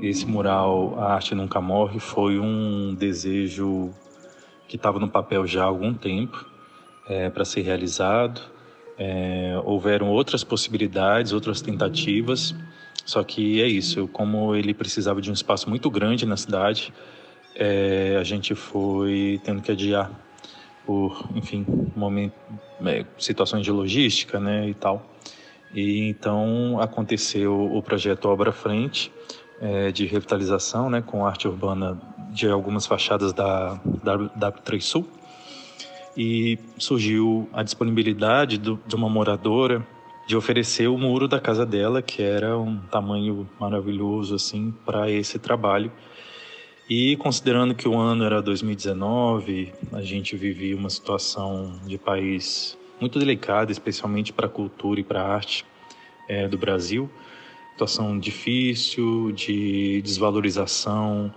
Esse mural, A Arte Nunca Morre, foi um desejo que estava no papel já há algum tempo para ser realizado. Houveram outras possibilidades, outras tentativas, só que é isso, como ele precisava de um espaço muito grande na cidade, a gente foi tendo que adiar por, enfim, situações de logística, né, e tal. E então aconteceu o projeto Obra Frente, de revitalização, né, com arte urbana de algumas fachadas da 3 Sul. E surgiu a disponibilidade de uma moradora de oferecer o muro da casa dela, que era um tamanho maravilhoso assim para esse trabalho. E considerando que o ano era 2019, a gente vivia uma situação de país muito delicada, especialmente para a cultura e para a arte do Brasil. Situação difícil, de desvalorização,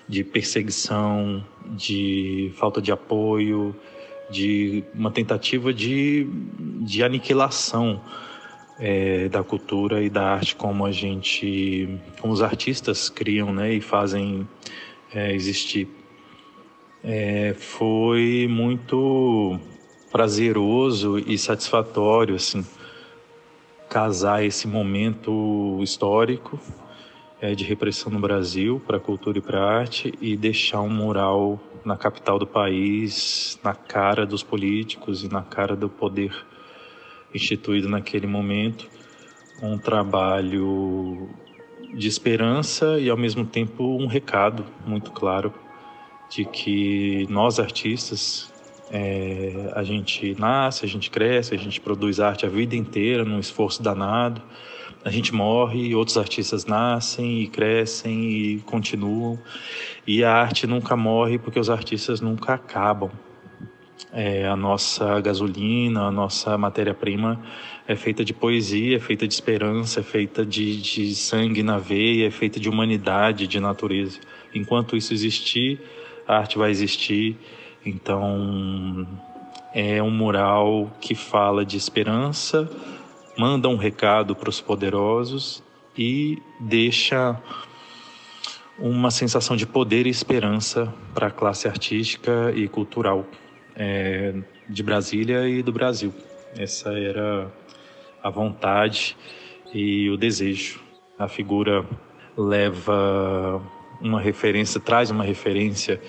de perseguição, de falta de apoio, de uma tentativa de aniquilação da cultura e da arte como os artistas criam, né, e fazem existir. Foi muito prazeroso e satisfatório, assim, casar esse momento histórico de repressão no Brasil para a cultura e para a arte e deixar um mural na capital do país, na cara dos políticos e na cara do poder instituído naquele momento, um trabalho de esperança e ao mesmo tempo um recado muito claro de que nós artistas a gente nasce, a gente cresce, a gente produz arte a vida inteira num esforço danado, a gente morre e outros artistas nascem e crescem e continuam, e a arte nunca morre porque os artistas nunca acabam. A nossa gasolina, a nossa matéria-prima é feita de poesia, é feita de esperança, é feita de sangue na veia, é feita de humanidade, de natureza. Enquanto isso existir, a arte vai existir. Então, é um mural que fala de esperança, manda um recado para os poderosos e deixa uma sensação de poder e esperança para a classe artística e cultural de Brasília e do Brasil. Essa era a vontade e o desejo. A figura traz uma referência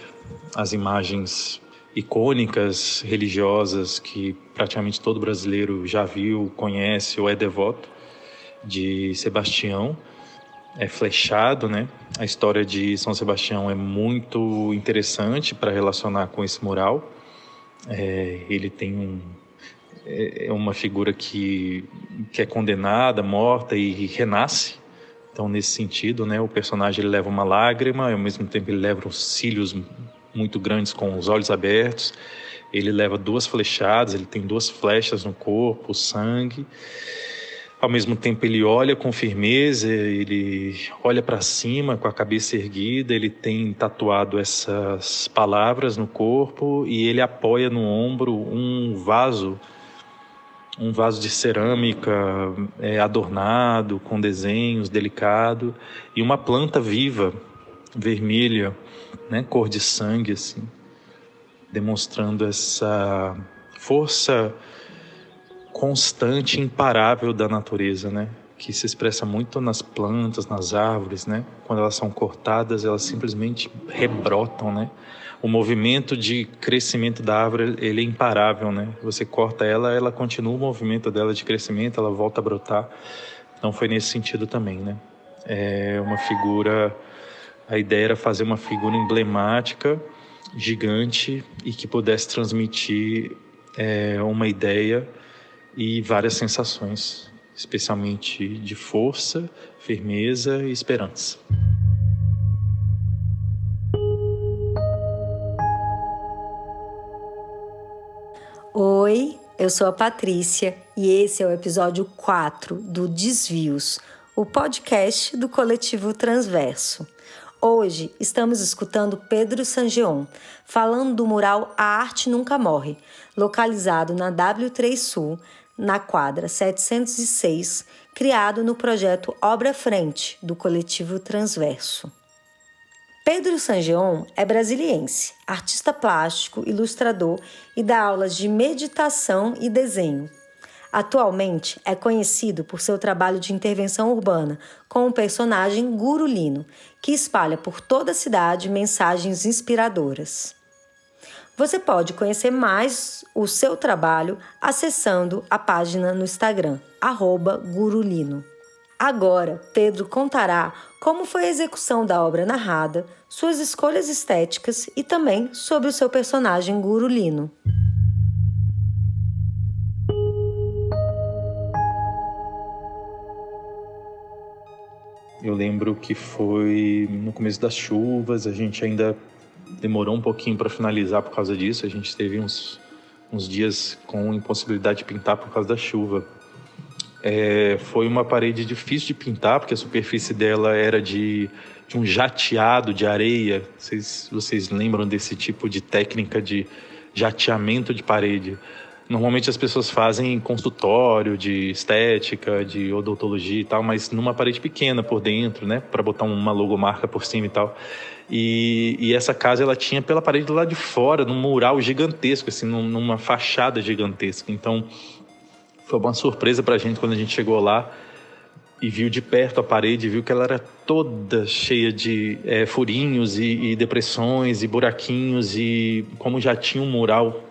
às imagens icônicas, religiosas, que praticamente todo brasileiro já viu, conhece ou é devoto, de Sebastião. É flechado, né? A história de São Sebastião é muito interessante para relacionar com esse mural. Ele tem uma figura que é condenada, morta e renasce. Então, nesse sentido, né, o personagem ele leva uma lágrima, e ao mesmo tempo ele leva os cílios muito grandes com os olhos abertos. Ele leva 2 flechadas, ele tem 2 flechas no corpo, sangue. Ao mesmo tempo ele olha com firmeza, ele olha para cima com a cabeça erguida, ele tem tatuado essas palavras no corpo e ele apoia no ombro um vaso de cerâmica adornado, com desenhos, delicado, e uma planta viva, vermelha, né, cor de sangue, assim, demonstrando essa força constante e imparável da natureza, né? Que se expressa muito nas plantas, nas árvores, né? Quando elas são cortadas, elas simplesmente rebrotam, né? O movimento de crescimento da árvore, ele é imparável, né? Você corta ela, ela continua o movimento dela de crescimento, ela volta a brotar. Então foi nesse sentido também, né? A ideia era fazer uma figura emblemática, gigante e que pudesse transmitir uma ideia e várias sensações, especialmente de força, firmeza e esperança. Oi, eu sou a Patrícia e esse é o episódio 4 do Desvios, o podcast do Coletivo Transverso. Hoje estamos escutando Pedro Sangeon, falando do mural A Arte Nunca Morre, localizado na W3 Sul, na quadra 706, criado no projeto Obra Frente, do Coletivo Transverso. Pedro Sangeon é brasiliense, artista plástico, ilustrador e dá aulas de meditação e desenho. Atualmente é conhecido por seu trabalho de intervenção urbana com o personagem Gurulino, que espalha por toda a cidade mensagens inspiradoras. Você pode conhecer mais o seu trabalho acessando a página no Instagram, @Gurulino. Agora, Pedro contará como foi a execução da obra narrada, suas escolhas estéticas e também sobre o seu personagem Gurulino. Eu lembro que foi no começo das chuvas, a gente ainda demorou um pouquinho para finalizar por causa disso. A gente teve uns dias com impossibilidade de pintar por causa da chuva. Foi uma parede difícil de pintar, porque a superfície dela era de um jateado de areia. Vocês lembram desse tipo de técnica de jateamento de parede? Normalmente as pessoas fazem em consultório de estética, de odontologia e tal, mas numa parede pequena por dentro, né? Para botar uma logomarca por cima e tal. E essa casa ela tinha pela parede do lado de fora, num mural gigantesco, assim, numa fachada gigantesca. Então foi uma surpresa pra gente quando a gente chegou lá e viu de perto a parede, viu que ela era toda cheia de furinhos e depressões e buraquinhos, e como já tinha um mural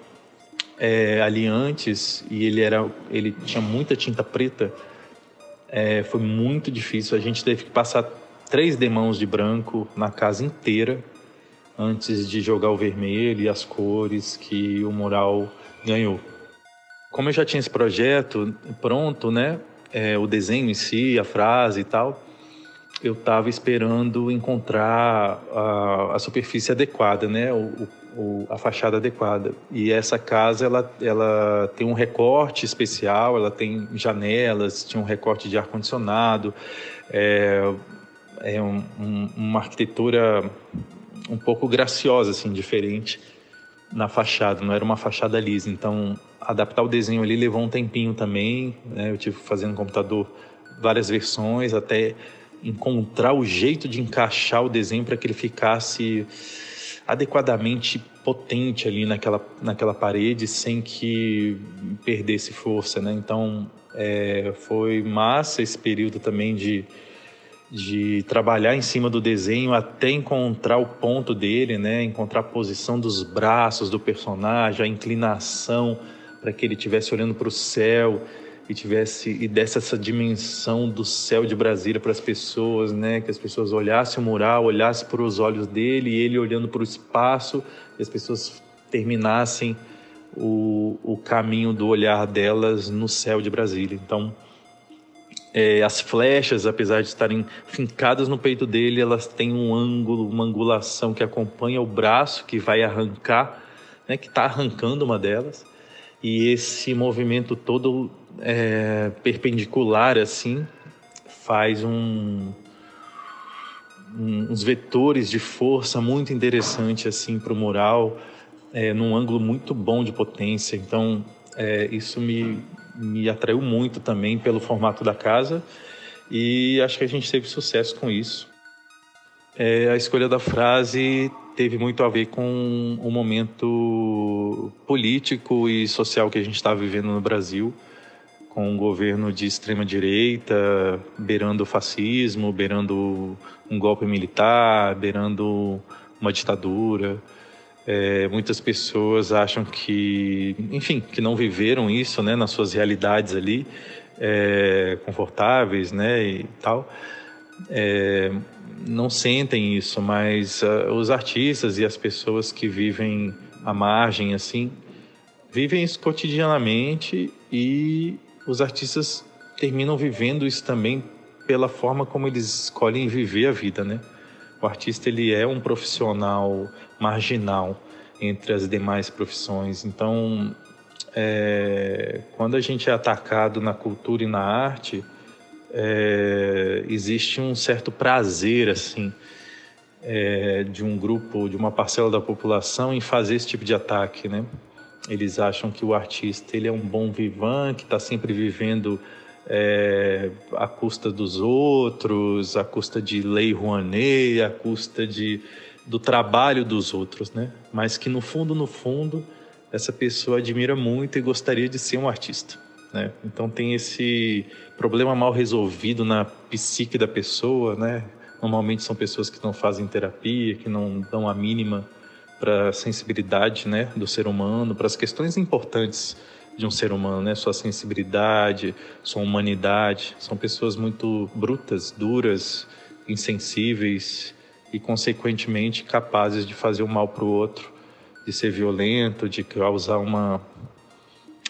ali antes e ele tinha muita tinta preta, foi muito difícil. A gente teve que passar 3 demãos de branco na casa inteira antes de jogar o vermelho e as cores que o mural ganhou. Como eu já tinha esse projeto pronto, né, o desenho em si, a frase e tal, eu estava esperando encontrar a superfície adequada, né, a fachada adequada. E essa casa ela tem um recorte especial, ela tem janelas, tinha um recorte de ar-condicionado, uma arquitetura um pouco graciosa, assim, diferente na fachada, não era uma fachada lisa. Então, adaptar o desenho ali levou um tempinho também, né? Eu tive que fazer no computador várias versões até encontrar o jeito de encaixar o desenho para que ele ficasse adequadamente potente ali naquela parede sem que perdesse força, né? Então, foi massa esse período também de trabalhar em cima do desenho até encontrar o ponto dele, né? Encontrar a posição dos braços do personagem, a inclinação para que ele estivesse olhando para o céu e desse essa dimensão do céu de Brasília para as pessoas, né? Que as pessoas olhassem o mural, olhassem para os olhos dele e ele olhando para o espaço, e as pessoas terminassem o caminho do olhar delas no céu de Brasília. Então, as flechas, apesar de estarem fincadas no peito dele, elas têm um ângulo, uma angulação que acompanha o braço que vai arrancar, né, que está arrancando uma delas. E esse movimento todo perpendicular, assim, faz uns vetores de força muito interessante assim, para o mural, num ângulo muito bom de potência. Então, isso me atraiu muito também pelo formato da casa e acho que a gente teve sucesso com isso. A escolha da frase teve muito a ver com o momento político e social que a gente está vivendo no Brasil, com um governo de extrema-direita, beirando o fascismo, beirando um golpe militar, beirando uma ditadura. Muitas pessoas acham que não viveram isso, né, nas suas realidades ali, confortáveis, né, e tal. Não sentem isso, mas os artistas e as pessoas que vivem à margem, assim, vivem isso cotidianamente, e os artistas terminam vivendo isso também pela forma como eles escolhem viver a vida, né? O artista, ele é um profissional marginal entre as demais profissões. Então, quando a gente é atacado na cultura e na arte, existe um certo prazer, assim, de um grupo, de uma parcela da população em fazer esse tipo de ataque, né? Eles acham que o artista, ele é um bom vivant, que está sempre vivendo à custa dos outros, à custa de Lei Rouanet, à custa do trabalho dos outros, né? Mas que no fundo, essa pessoa admira muito e gostaria de ser um artista, né? Então tem esse problema mal resolvido na psique da pessoa, né? Normalmente são pessoas que não fazem terapia, que não dão a mínima para a sensibilidade, né, do ser humano, para as questões importantes de um ser humano, né? Sua sensibilidade, sua humanidade. São pessoas muito brutas, duras, insensíveis e, consequentemente, capazes de fazer o mal para o outro, de ser violento, de causar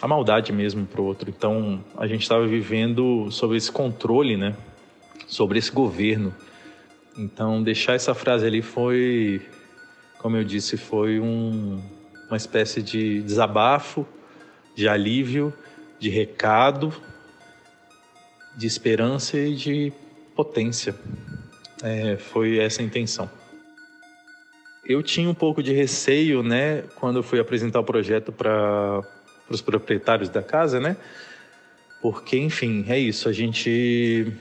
a maldade mesmo para o outro. Então, a gente estava vivendo sob esse controle, né? Sobre esse governo. Então, deixar essa frase ali foi, como eu disse, foi uma espécie de desabafo, de alívio, de recado, de esperança e de potência. Foi essa a intenção. Eu tinha um pouco de receio, né, quando eu fui apresentar o projeto para os proprietários da casa, né? Porque, enfim, é isso. A gente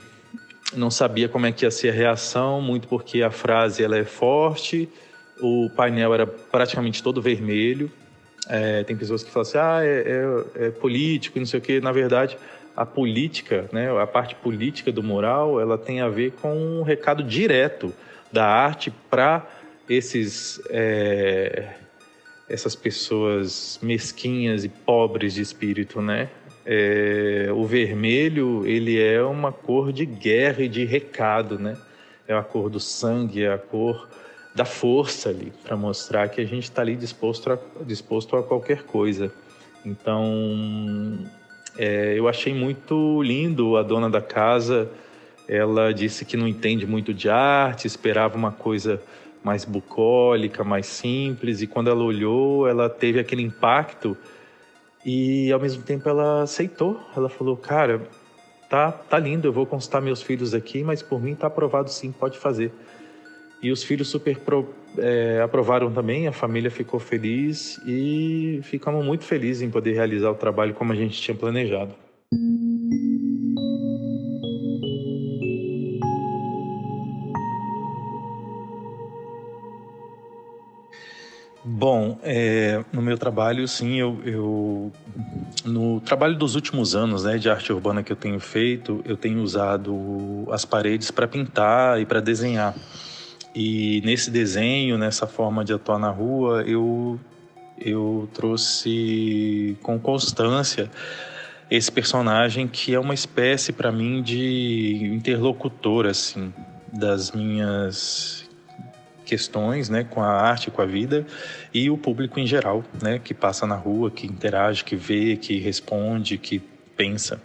não sabia como é que ia ser a reação, muito porque a frase ela é forte, o painel era praticamente todo vermelho. Tem pessoas que falam assim, é político, não sei o quê. Na verdade, a política, né, a parte política do mural, ela tem a ver com um recado direto da arte para essas pessoas mesquinhas e pobres de espírito, né? O vermelho, ele é uma cor de guerra e de recado, né? É a cor do sangue, é a cor da força ali, para mostrar que a gente está ali disposto a qualquer coisa. Então, eu achei muito lindo a dona da casa. Ela disse que não entende muito de arte, esperava uma coisa mais bucólica, mais simples, e quando ela olhou, ela teve aquele impacto e, ao mesmo tempo, ela aceitou. Ela falou, cara, tá lindo, eu vou consultar meus filhos aqui, mas por mim tá aprovado sim, pode fazer. E os filhos super aprovaram também, a família ficou feliz e ficamos muito felizes em poder realizar o trabalho como a gente tinha planejado. Bom, no meu trabalho, sim, no trabalho dos últimos anos, né, de arte urbana que eu tenho feito, eu tenho usado as paredes para pintar e para desenhar. E nesse desenho, nessa forma de atuar na rua, eu trouxe com constância esse personagem que é uma espécie para mim de interlocutor, assim, das minhas questões, né, com a arte, com a vida, e o público em geral, né, que passa na rua, que interage, que vê, que responde, que pensa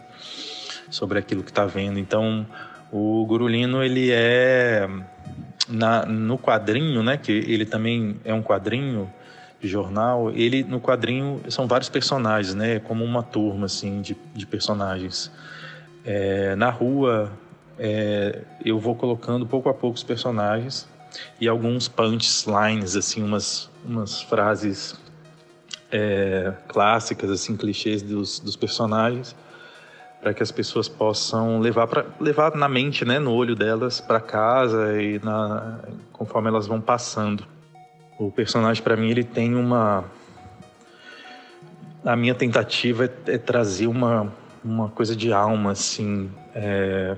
sobre aquilo que está vendo. Então, o Gurulino, ele no quadrinho, né, que ele também é um quadrinho de jornal, no quadrinho são vários personagens, né, como uma turma, assim, de personagens. Na rua, eu vou colocando pouco a pouco os personagens e alguns punchlines, assim, umas frases clássicas, assim, clichês dos personagens, para que as pessoas possam levar na mente, né, no olho delas para casa e conforme elas vão passando. O personagem, para mim, ele tem a minha tentativa é trazer uma coisa de alma, assim,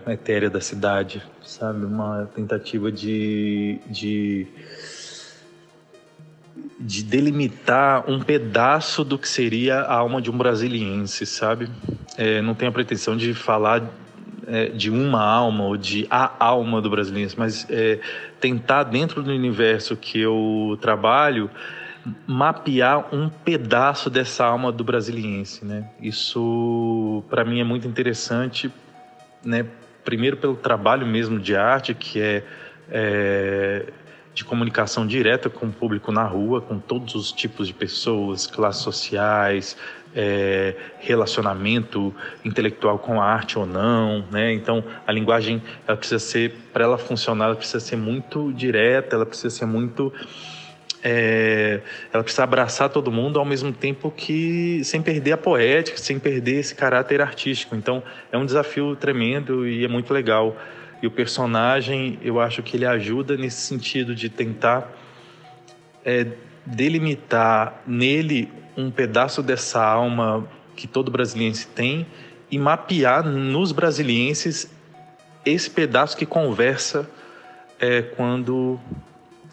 etérea da cidade, sabe? Uma tentativa de delimitar um pedaço do que seria a alma de um brasiliense, sabe? Não tenho a pretensão de falar de uma alma ou de a alma do brasiliense, mas tentar, dentro do universo que eu trabalho, mapear um pedaço dessa alma do brasiliense, né? Isso, para mim, é muito interessante, né? Primeiro pelo trabalho mesmo de arte, que é de comunicação direta com o público na rua, com todos os tipos de pessoas, classes sociais, relacionamento intelectual com a arte ou não, né? Então, a linguagem, ela precisa ser, para ela funcionar, ela precisa ser muito direta, ela precisa ser muito ela precisa abraçar todo mundo ao mesmo tempo que sem perder a poética, sem perder esse caráter artístico. Então é um desafio tremendo e é muito legal. E o personagem, eu acho que ele ajuda nesse sentido de tentar delimitar nele um pedaço dessa alma que todo brasiliense tem e mapear nos brasilienses esse pedaço que conversa quando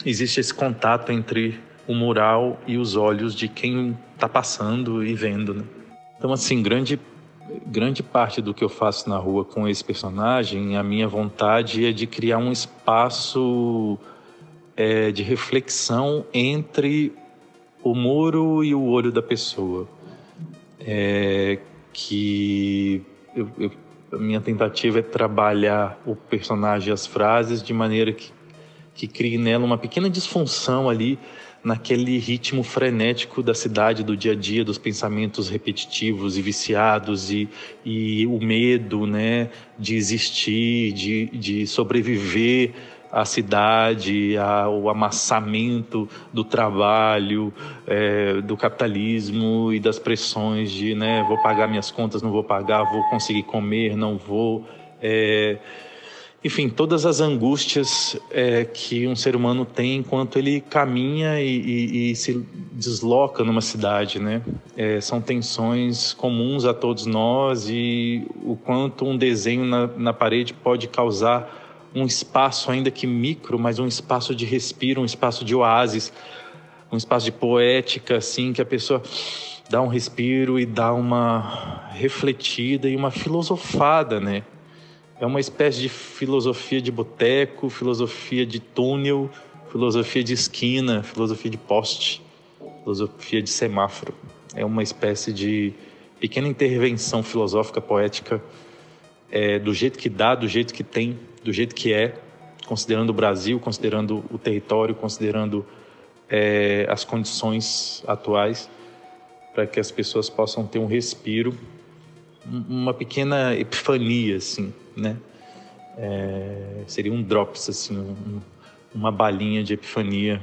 existe esse contato entre o mural e os olhos de quem está passando e vendo, né? Então, assim, grande parte do que eu faço na rua com esse personagem, a minha vontade é de criar um espaço de reflexão entre o muro e o olho da pessoa. A minha tentativa é trabalhar o personagem e as frases de maneira que crie nela uma pequena disfunção ali naquele ritmo frenético da cidade, do dia a dia, dos pensamentos repetitivos e viciados e o medo, né, de existir, de sobreviver à cidade, ao amassamento do trabalho, do capitalismo e das pressões de, né, vou pagar minhas contas, não vou pagar, vou conseguir comer, não vou... Enfim, todas as angústias que um ser humano tem enquanto ele caminha e se desloca numa cidade, né? São tensões comuns a todos nós e o quanto um desenho na parede pode causar um espaço, ainda que micro, mas um espaço de respiro, um espaço de oásis, um espaço de poética, assim, que a pessoa dá um respiro e dá uma refletida e uma filosofada, né? É uma espécie de filosofia de boteco, filosofia de túnel, filosofia de esquina, filosofia de poste, filosofia de semáforo. É uma espécie de pequena intervenção filosófica, poética, do jeito que dá, do jeito que tem, do jeito que é, considerando o Brasil, considerando o território, considerando as condições atuais, para que as pessoas possam ter um respiro, uma pequena epifania, assim, né? Seria um drops, assim, uma balinha de epifania.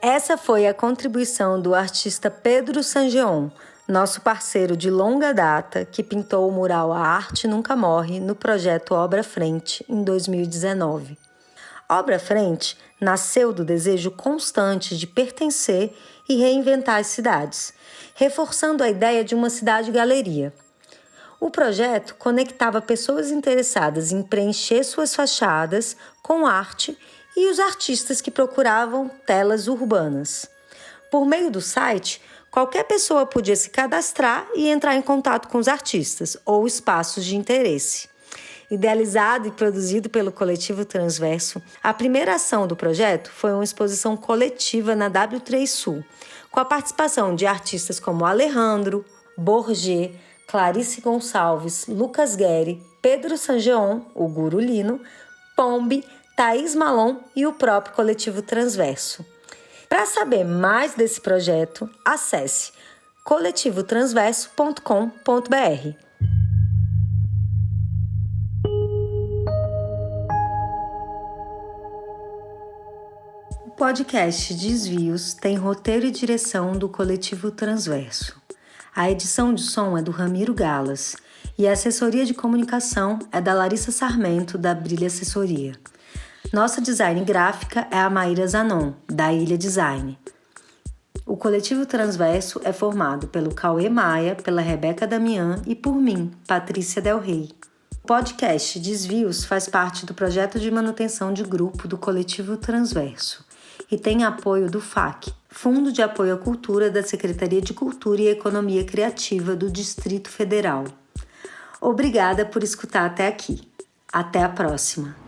Essa foi a contribuição do artista Pedro Sangeon, nosso parceiro de longa data, que pintou o mural A Arte Nunca Morre no projeto Obra Frente, em 2019. Obra Frente nasceu do desejo constante de pertencer e reinventar as cidades, reforçando a ideia de uma cidade-galeria. O projeto conectava pessoas interessadas em preencher suas fachadas com arte e os artistas que procuravam telas urbanas. Por meio do site, qualquer pessoa podia se cadastrar e entrar em contato com os artistas ou espaços de interesse. Idealizado e produzido pelo Coletivo Transverso, a primeira ação do projeto foi uma exposição coletiva na W3 Sul, com a participação de artistas como Alejandro, Borgê, Clarice Gonçalves, Lucas Guerri, Pedro Sangeon, o Guru Lino, Pombe, Thaís Malon e o próprio Coletivo Transverso. Para saber mais desse projeto, acesse coletivotransverso.com.br. O podcast Desvios tem roteiro e direção do Coletivo Transverso. A edição de som é do Ramiro Galas e a assessoria de comunicação é da Larissa Sarmento, da Brilha Assessoria. Nossa design gráfica é a Maíra Zanon, da Ilha Design. O Coletivo Transverso é formado pelo Cauê Maia, pela Rebeca Damian e por mim, Patrícia Del Rey. O podcast Desvios faz parte do projeto de manutenção de grupo do Coletivo Transverso e tem apoio do FAC, Fundo de Apoio à Cultura da Secretaria de Cultura e Economia Criativa do Distrito Federal. Obrigada por escutar até aqui. Até a próxima!